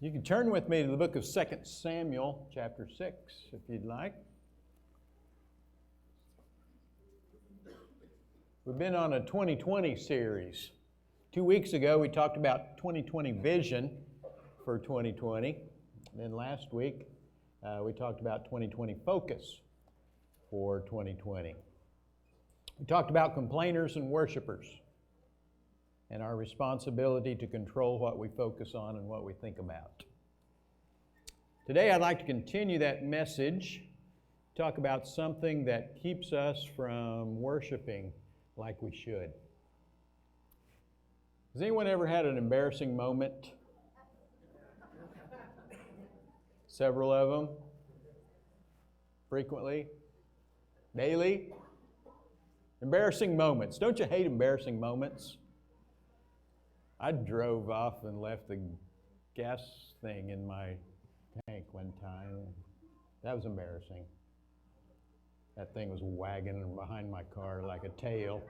You can turn with me to the book of 2 Samuel, chapter 6, if you'd like. We've been on a 2020 series. 2 weeks ago, we talked about 2020 vision for 2020. Then last week, we talked about 2020 focus for 2020. We talked about complainers and worshipers and our responsibility to control what we focus on and what we think about. Today I'd like to continue that message, talk about something that keeps us from worshiping like we should. Has anyone ever had an embarrassing moment? Several of them? Frequently? Daily? Embarrassing moments. Don't you hate embarrassing moments? I drove off and left the gas thing in my tank one time. That was embarrassing. That thing was wagging behind my car like a tail.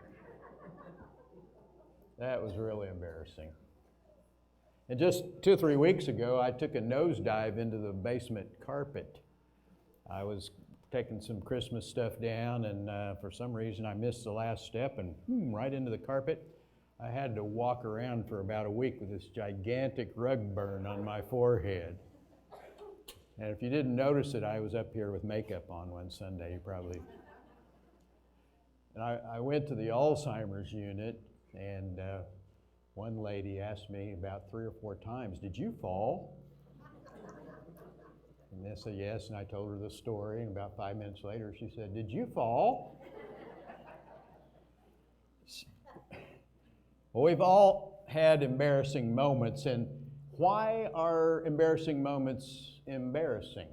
That was really embarrassing. And just 2 or 3 weeks ago, I took a nosedive into the basement carpet. I was taking some Christmas stuff down, and for some reason I missed the last step and right into the carpet. I had to walk around for about a week with this gigantic rug burn on my forehead. And if you didn't notice it, I was up here with makeup on one Sunday, you probably. And I went to the Alzheimer's unit, and one lady asked me about 3 or 4 times, "Did you fall?" And I said yes, and I told her the story, and about 5 minutes later she said, "Did you fall?" Well, we've all had embarrassing moments, and why are embarrassing moments embarrassing?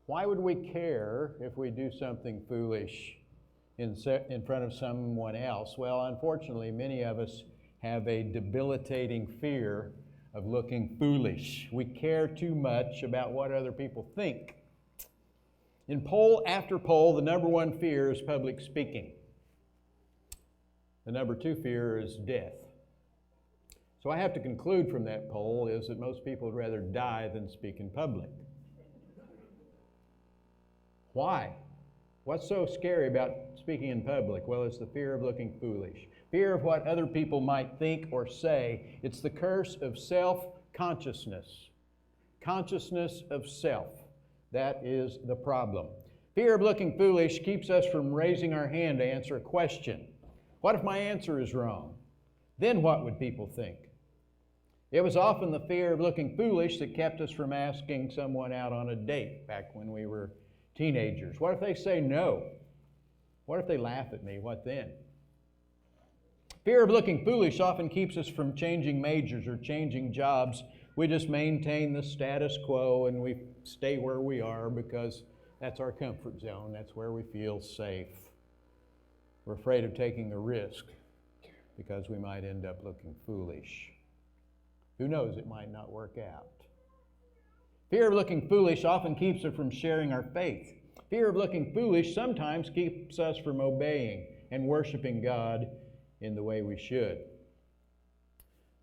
Why would we care if we do something foolish in front of someone else? Well, unfortunately, many of us have a debilitating fear of looking foolish. We care too much about what other people think. In poll after poll, the number 1 fear is public speaking. The number 2 fear is death. So I have to conclude from that poll is that most people would rather die than speak in public. Why? What's so scary about speaking in public? Well, it's the fear of looking foolish. Fear of what other people might think or say. It's the curse of self-consciousness. Consciousness of self. That is the problem. Fear of looking foolish keeps us from raising our hand to answer a question. What if my answer is wrong? Then what would people think? It was often the fear of looking foolish that kept us from asking someone out on a date back when we were teenagers. What if they say no? What if they laugh at me? What then? Fear of looking foolish often keeps us from changing majors or changing jobs. We just maintain the status quo and we stay where we are because that's our comfort zone. That's where we feel safe. We're afraid of taking a risk because we might end up looking foolish. Who knows, it might not work out. Fear of looking foolish often keeps us from sharing our faith. Fear of looking foolish sometimes keeps us from obeying and worshiping God in the way we should.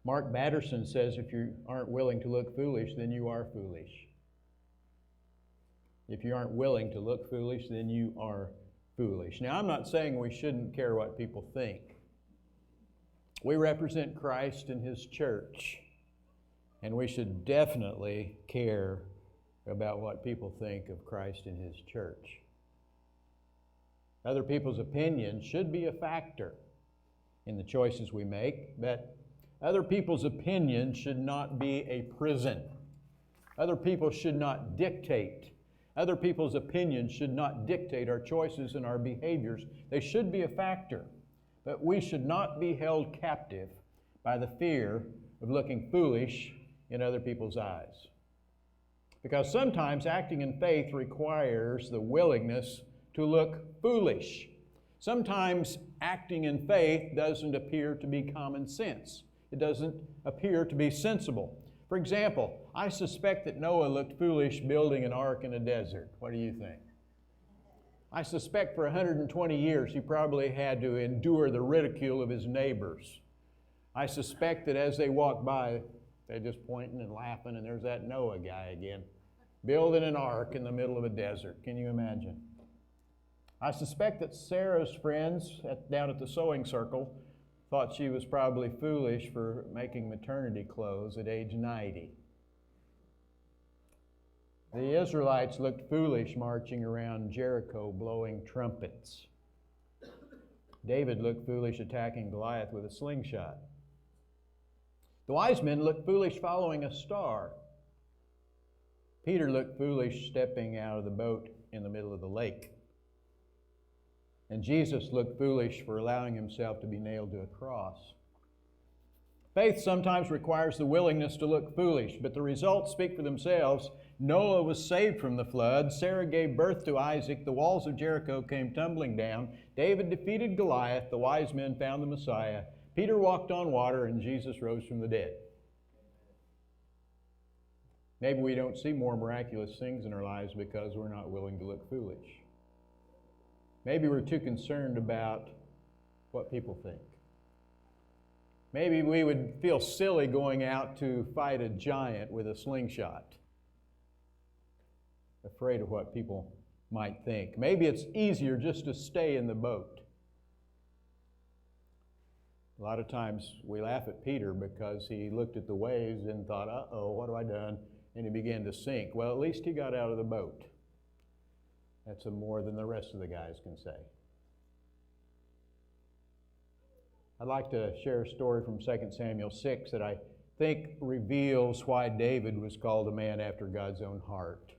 Mark Batterson says if you aren't willing to look foolish, then you are foolish. If you aren't willing to look foolish, then you are foolish. Now, I'm not saying we shouldn't care what people think. We represent Christ and His church, and we should definitely care about what people think of Christ and His church. Other people's opinions should be a factor in the choices we make, but other people's opinions should not be a prison. Other people should not dictate. Other people's opinions should not dictate our choices and our behaviors. They should be a factor, but we should not be held captive by the fear of looking foolish in other people's eyes. Because sometimes acting in faith requires the willingness to look foolish. Sometimes acting in faith doesn't appear to be common sense. It doesn't appear to be sensible. For example, I suspect that Noah looked foolish building an ark in a desert. What do you think? I suspect for 120 years he probably had to endure the ridicule of his neighbors. I suspect that as they walked by, They're just pointing and laughing, and there's that Noah guy again, building an ark in the middle of a desert. Can you imagine? I suspect that Sarah's friends down at the sewing circle thought she was probably foolish for making maternity clothes at age 90. The Israelites looked foolish marching around Jericho blowing trumpets. David looked foolish attacking Goliath with a slingshot. The wise men looked foolish following a star. Peter looked foolish stepping out of the boat in the middle of the lake. And Jesus looked foolish for allowing himself to be nailed to a cross. Faith sometimes requires the willingness to look foolish, but the results speak for themselves. Noah was saved from the flood. Sarah gave birth to Isaac. The walls of Jericho came tumbling down. David defeated Goliath. The wise men found the Messiah. Peter walked on water, and Jesus rose from the dead. Maybe we don't see more miraculous things in our lives because we're not willing to look foolish. Maybe we're too concerned about what people think. Maybe we would feel silly going out to fight a giant with a slingshot, afraid of what people might think. Maybe it's easier just to stay in the boat. A lot of times we laugh at Peter because he looked at the waves and thought, uh-oh, what have I done? And he began to sink. Well, at least he got out of the boat. That's more than the rest of the guys can say. I'd like to share a story from 2 Samuel 6 that I think reveals why David was called a man after God's own heart.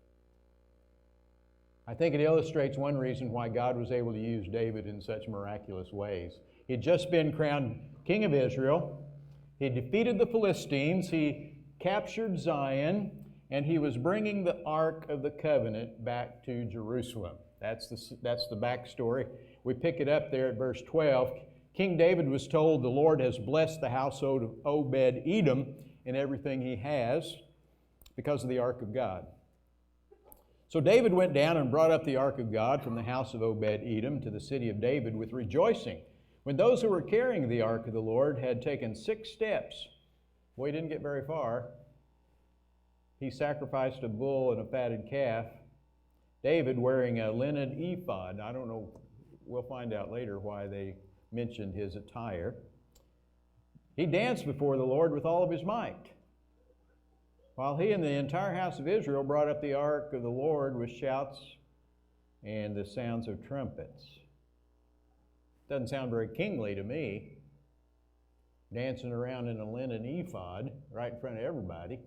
I think it illustrates one reason why God was able to use David in such miraculous ways. He had just been crowned king of Israel. He defeated the Philistines. He captured Zion. And he was bringing the Ark of the Covenant back to Jerusalem. That's the backstory. We pick it up there at verse 12. King David was told the Lord has blessed the household of Obed-Edom in everything he has because of the Ark of God. So David went down and brought up the Ark of God from the house of Obed-Edom to the city of David with rejoicing. When those who were carrying the Ark of the Lord had taken 6 steps, boy, he didn't get very far. He sacrificed a bull and a fatted calf. David wearing a linen ephod. I don't know, we'll find out later why they mentioned his attire. He danced before the Lord with all of his might, while he and the entire house of Israel brought up the ark of the Lord with shouts and the sounds of trumpets. Doesn't sound very kingly to me, dancing around in a linen ephod right in front of everybody.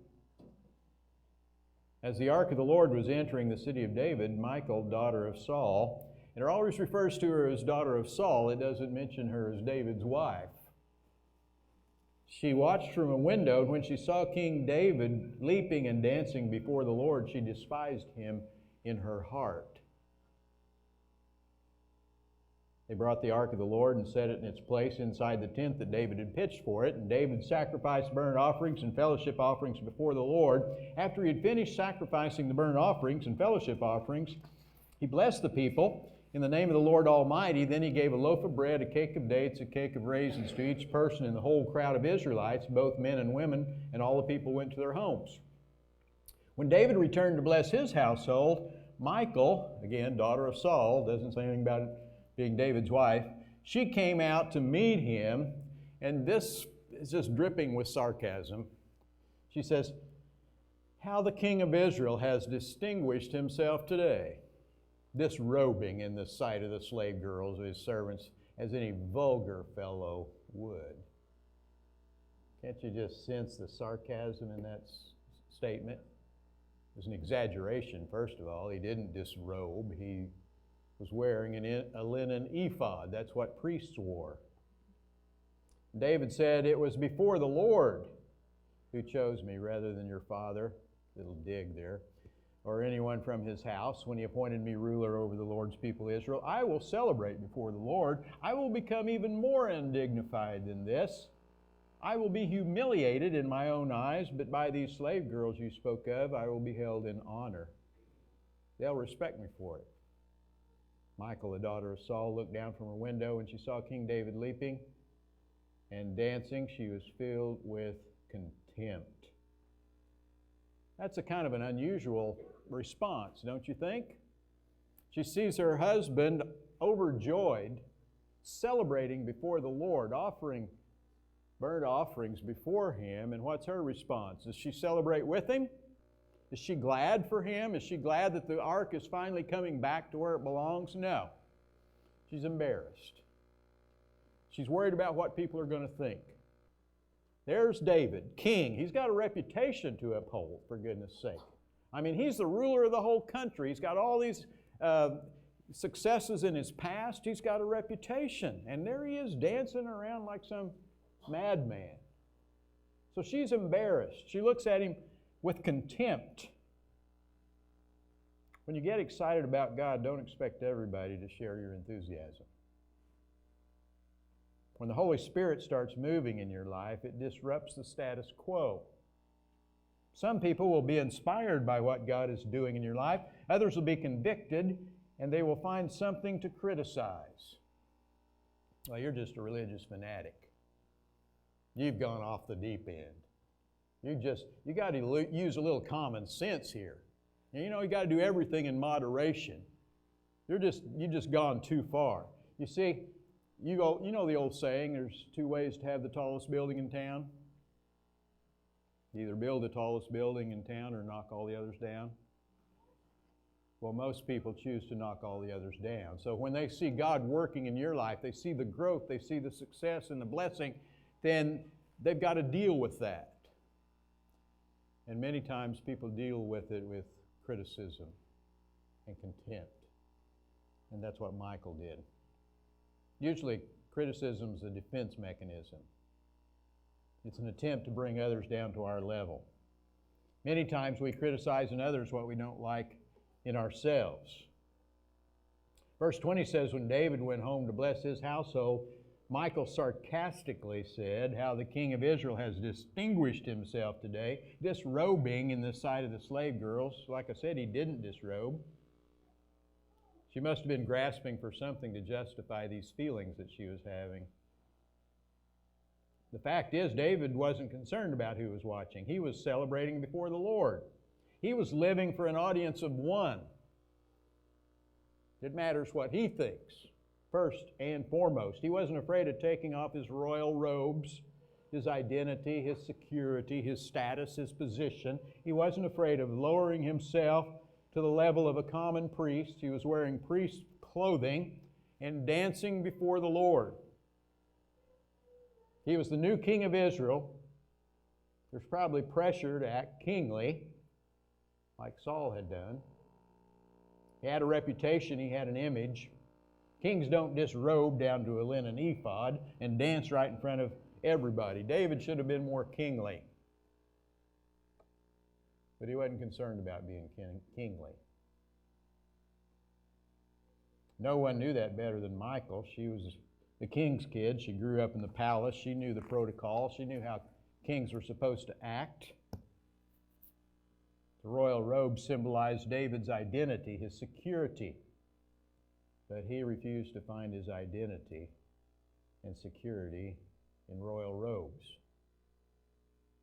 As the ark of the Lord was entering the city of David, Michal, daughter of Saul, and it always refers to her as daughter of Saul, it doesn't mention her as David's wife. She watched from a window, and when she saw King David leaping and dancing before the Lord, she despised him in her heart. They brought the ark of the Lord and set it in its place inside the tent that David had pitched for it. And David sacrificed burnt offerings and fellowship offerings before the Lord. After he had finished sacrificing the burnt offerings and fellowship offerings, he blessed the people in the name of the Lord Almighty. Then he gave a loaf of bread, a cake of dates, a cake of raisins to each person in the whole crowd of Israelites, both men and women, and all the people went to their homes. When David returned to bless his household, Michal, again, daughter of Saul, doesn't say anything about it being David's wife, she came out to meet him, and this is just dripping with sarcasm. She says, "How the king of Israel has distinguished himself today, disrobing in the sight of the slave girls, his servants, as any vulgar fellow would." Can't you just sense the sarcasm in that statement? It was an exaggeration, first of all. He didn't disrobe. He was wearing a linen ephod. That's what priests wore. David said, "It was before the Lord who chose me rather than your father," little dig there, "or anyone from his house when he appointed me ruler over the Lord's people Israel. I will celebrate before the Lord. I will become even more undignified than this. I will be humiliated in my own eyes, but by these slave girls you spoke of, I will be held in honor. They'll respect me for it." Michal, the daughter of Saul, looked down from her window and she saw King David leaping and dancing. She was filled with contempt. That's a kind of an unusual response, don't you think? She sees her husband overjoyed, celebrating before the Lord, offering burnt offerings before him, and what's her response? Does she celebrate with him? Is she glad for him? Is she glad that the ark is finally coming back to where it belongs? No. She's embarrassed. She's worried about what people are going to think. There's David, king. He's got a reputation to uphold, for goodness sake. I mean, he's the ruler of the whole country. He's got all these successes in his past. He's got a reputation. And there he is dancing around like some madman. So she's embarrassed. She looks at him with contempt. When you get excited about God, don't expect everybody to share your enthusiasm. When the Holy Spirit starts moving in your life, it disrupts the status quo. Some people will be inspired by what God is doing in your life. Others will be convicted, and they will find something to criticize. Well, you're just a religious fanatic. You've gone off the deep end. You got to use a little common sense here. And you got to do everything in moderation. You've just gone too far. You see, you know the old saying, there's two ways to have the tallest building in town. You either build the tallest building in town or knock all the others down. Well, most people choose to knock all the others down. So when they see God working in your life, they see the growth, they see the success and the blessing, then they've got to deal with that. And many times people deal with it with criticism and contempt. And that's what Michal did. Usually, criticism is a defense mechanism. It's an attempt to bring others down to our level. Many times we criticize in others what we don't like in ourselves. Verse 20 says, when David went home to bless his household, Michal sarcastically said how the king of Israel has distinguished himself today, disrobing in the sight of the slave girls. Like I said, he didn't disrobe. She must have been grasping for something to justify these feelings that she was having. The fact is, David wasn't concerned about who was watching. He was celebrating before the Lord. He was living for an audience of one. It matters what he thinks, first and foremost. He wasn't afraid of taking off his royal robes, his identity, his security, his status, his position. He wasn't afraid of lowering himself to the level of a common priest. He was wearing priest clothing and dancing before the Lord. He was the new king of Israel. There's probably pressure to act kingly, like Saul had done. He had a reputation, he had an image. Kings don't disrobe down to a linen ephod and dance right in front of everybody. David should have been more kingly. But he wasn't concerned about being kingly. No one knew that better than Michal. She was the king's kid. She grew up in the palace. She knew the protocol. She knew how kings were supposed to act. The royal robe symbolized David's identity, his security. But he refused to find his identity and security in royal robes.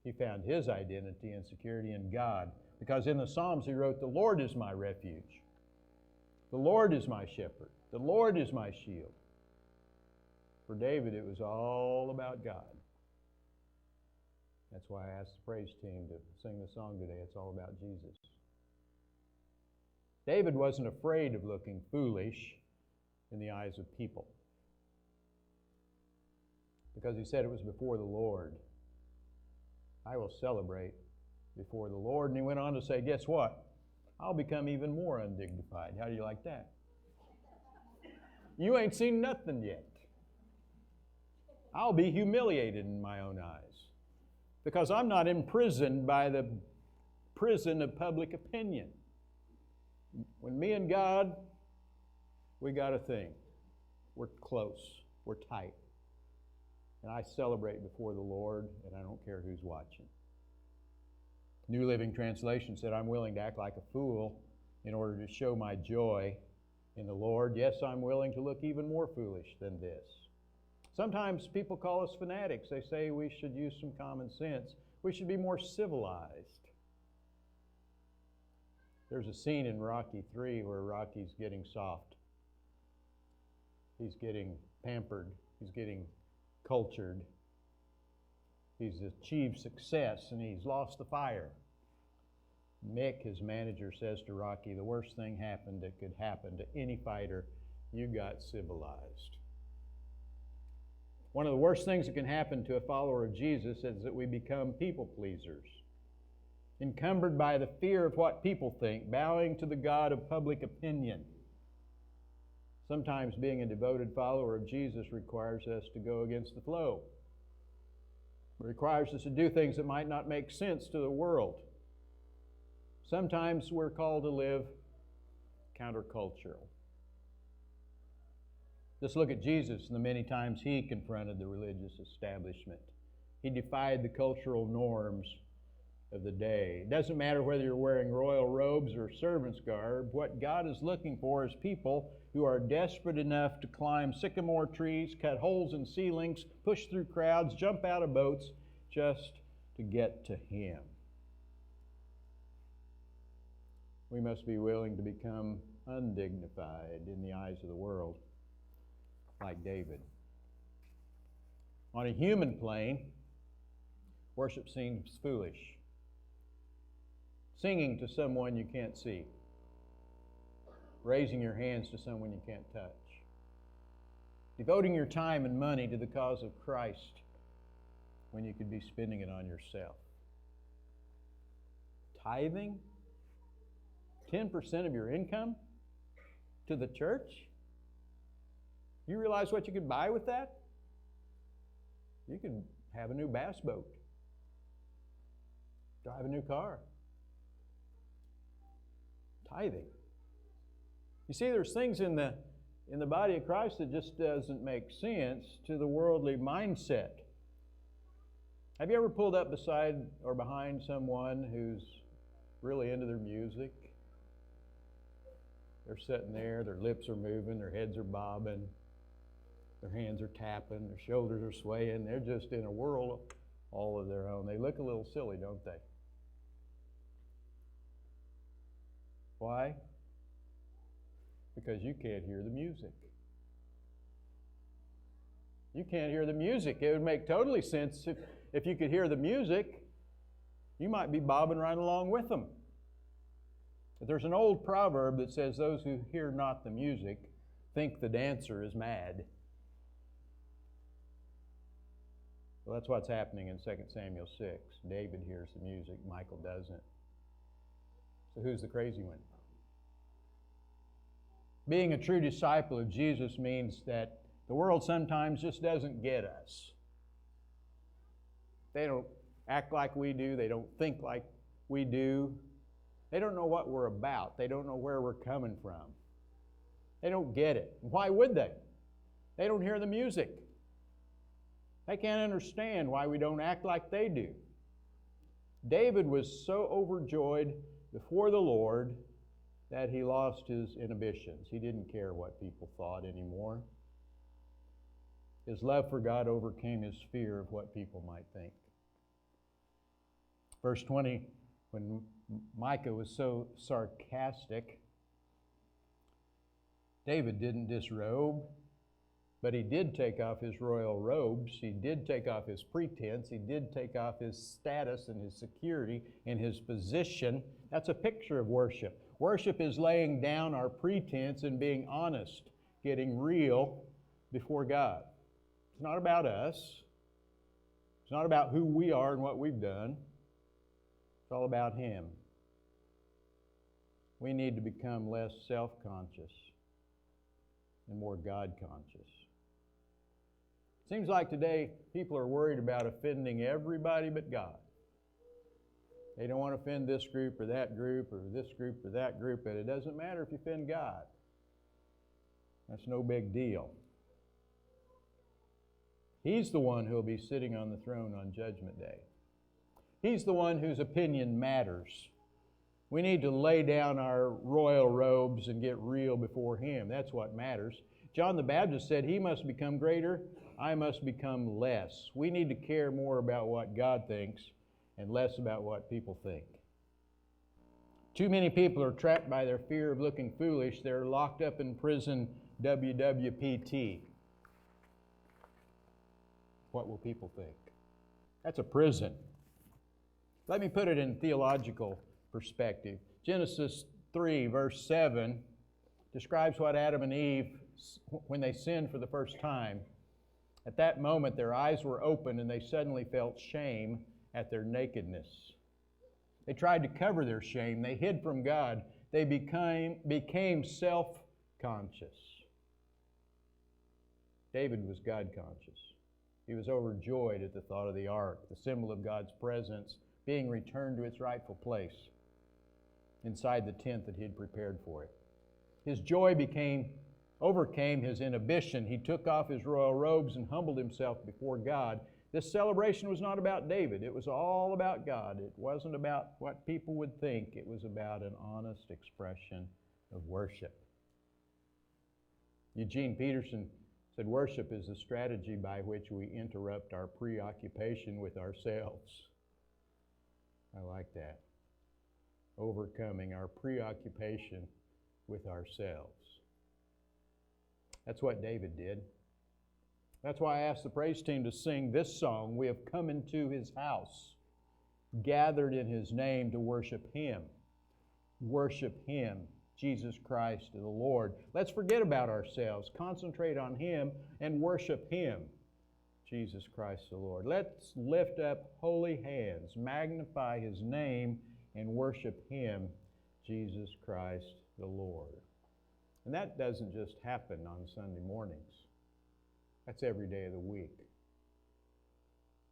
He found his identity and security in God. Because in the Psalms he wrote, "The Lord is my refuge. The Lord is my shepherd. The Lord is my shield." For David, it was all about God. That's why I asked the praise team to sing the song today. It's all about Jesus. David wasn't afraid of looking foolish in the eyes of people, because he said it was before the Lord. I will celebrate before the Lord. And he went on to say, guess what? I'll become even more undignified. How do you like that? You ain't seen nothing yet. I'll be humiliated in my own eyes, because I'm not imprisoned by the prison of public opinion. When me and God, we got a thing. We're close. We're tight. And I celebrate before the Lord, and I don't care who's watching. New Living Translation said, I'm willing to act like a fool in order to show my joy in the Lord. Yes, I'm willing to look even more foolish than this. Sometimes people call us fanatics. They say we should use some common sense. We should be more civilized. There's a scene in Rocky 3 where Rocky's getting soft. He's getting pampered. He's getting cultured. He's achieved success and he's lost the fire. Mick, his manager, says to Rocky, the worst thing happened that could happen to any fighter, you got civilized. One of the worst things that can happen to a follower of Jesus is that we become people pleasers, encumbered by the fear of what people think, bowing to the God of public opinion. Sometimes being a devoted follower of Jesus requires us to go against the flow. It requires us to do things that might not make sense to the world. Sometimes we're called to live countercultural. Just look at Jesus and the many times he confronted the religious establishment. He defied the cultural norms of the day. It doesn't matter whether you're wearing royal robes or servant's garb. What God is looking for is people who are desperate enough to climb sycamore trees, cut holes in ceilings, push through crowds, jump out of boats just to get to Him. We must be willing to become undignified in the eyes of the world, like David. On a human plane, worship seems foolish. Singing to someone you can't see. Raising your hands to someone you can't touch. Devoting your time and money to the cause of Christ when you could be spending it on yourself. Tithing 10% of your income to the church? You realize what you could buy with that? You could have a new bass boat. Drive a new car. Tithing. You see, there's things in the body of Christ that just doesn't make sense to the worldly mindset. Have you ever pulled up beside or behind someone who's really into their music? They're sitting there, their lips are moving, their heads are bobbing, their hands are tapping, their shoulders are swaying. They're just in a world all of their own. They look a little silly, don't they? Why? Because you can't hear the music. You can't hear the music. It would make totally sense if you could hear the music, you might be bobbing right along with them. But there's an old proverb that says, those who hear not the music think the dancer is mad. Well, that's what's happening in 2 Samuel 6. David hears the music, Michal doesn't. So who's the crazy one? Being a true disciple of Jesus means that the world sometimes just doesn't get us. They don't act like we do. They don't think like we do. They don't know what we're about. They don't know where we're coming from. They don't get it. Why would they? They don't hear the music. They can't understand why we don't act like they do. David was so overjoyed before the Lord that he lost his inhibitions. He didn't care what people thought anymore. His love for God overcame his fear of what people might think. Verse 20, when Micah was so sarcastic, David didn't disrobe, but he did take off his royal robes. He did take off his pretense. He did take off his status and his security and his position. That's a picture of worship. Worship is laying down our pretense and being honest, getting real before God. It's not about us. It's not about who we are and what we've done. It's all about Him. We need to become less self-conscious and more God-conscious. It seems like today people are worried about offending everybody but God. They don't want to offend this group or that group or this group or that group, but it doesn't matter if you offend God. That's no big deal. He's the one who will be sitting on the throne on Judgment Day. He's the one whose opinion matters. We need to lay down our royal robes and get real before Him. That's what matters. John the Baptist said, He must become greater, I must become less. We need to care more about what God thinks and less about what people think. Too many people are trapped by their fear of looking foolish. They're locked up in prison WWPT. What will people think? That's a prison. Let me put it in theological perspective. Genesis 3, verse 7, describes what Adam and Eve, when they sinned for the first time, at that moment their eyes were opened and they suddenly felt shame at their nakedness. They tried to cover their shame. They hid from God. They became self-conscious. David was God-conscious. He was overjoyed at the thought of the ark, the symbol of God's presence, being returned to its rightful place inside the tent that he had prepared for it. His joy overcame his inhibition. He took off his royal robes and humbled himself before God. This celebration was not about David. It was all about God. It wasn't about what people would think. It was about an honest expression of worship. Eugene Peterson said, worship is the strategy by which we interrupt our preoccupation with ourselves. I like that. Overcoming our preoccupation with ourselves. That's what David did. That's why I asked the praise team to sing this song, We Have Come Into His House, gathered in His name to worship Him. Worship Him, Jesus Christ the Lord. Let's forget about ourselves, concentrate on Him, and worship Him, Jesus Christ the Lord. Let's lift up holy hands, magnify His name, and worship Him, Jesus Christ the Lord. And that doesn't just happen on Sunday mornings. That's every day of the week.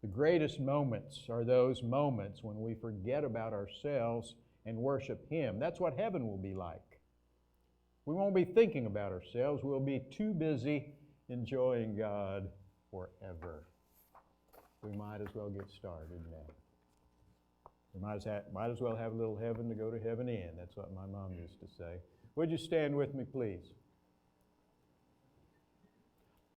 The greatest moments are those moments when we forget about ourselves and worship Him. That's what heaven will be like. We won't be thinking about ourselves. We'll be too busy enjoying God forever. We might as well get started now. We might as well have a little heaven to go to heaven in. That's what my mom used to say. Would you stand with me, please?